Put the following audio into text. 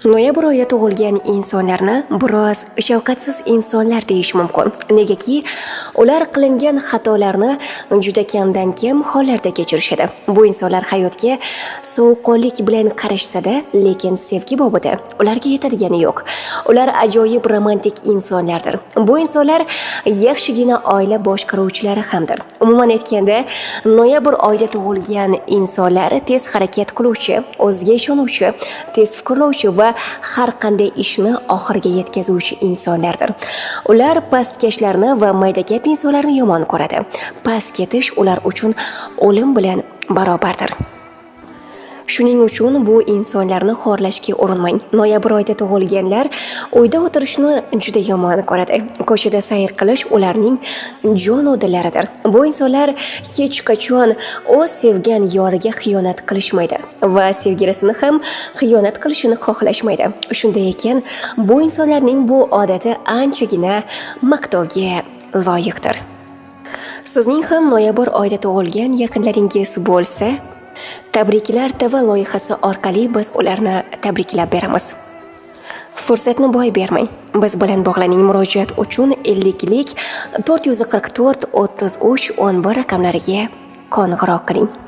Noyabr oyida tug'ilgan insonlarni biroz shafqatsiz insonlar deyish mumkin. Negaki, ular qilingan xatolarni juda kamdan kam hollarda kechirishadi. Bu insonlar hayotga sovuqqonlik bilan qarashsa-da, lekin sevgi bobida ularga yetadigani yo'q. Ular ajoyib romantik insonlardir. Bu insonlar yaxshigina oila boshqaruvchilari hamdir. Umuman aytganda, noyabr oyida tug'ilgan insonlar tez harakat qiluvchi, o'ziga ishonuvchi, tez fikrlovchi va har qanday ishni oxiriga yetkazuvchi insonlardir. Ular pastkashlarni va maydagap insonlarni yomon ko'radi. Past ketish ular uchun o'lim bilan barobardir. Shuning uchun bu insonlarni xorlashga urinmang. Noyabr oyida tug'ilganlar uyda o'tirishni juda yomon ko'radi. Ko'chada sayr qilish ularning jon dillaridir. Bu insonlar hech qachon o'z sevgan yoriga xiyonat qilishmaydi va sevgilisini ham xiyonat qilishini xohlashmaydi. Shunday ekan, bu insonlarning bu odati anchagina maqtovga loyiqdir. Sizning ham noyabr oyida tug'ilgan yaqinlaringiz bo'lsa, Tabriklar TV loyihasi orqali biz ularni tabriklab beramiz. Fursatni boy bermang. Biz bilan bog'laning. Murojaat uchun 50lik 444 33 11 raqamlariga qo'ng'iroq qiling.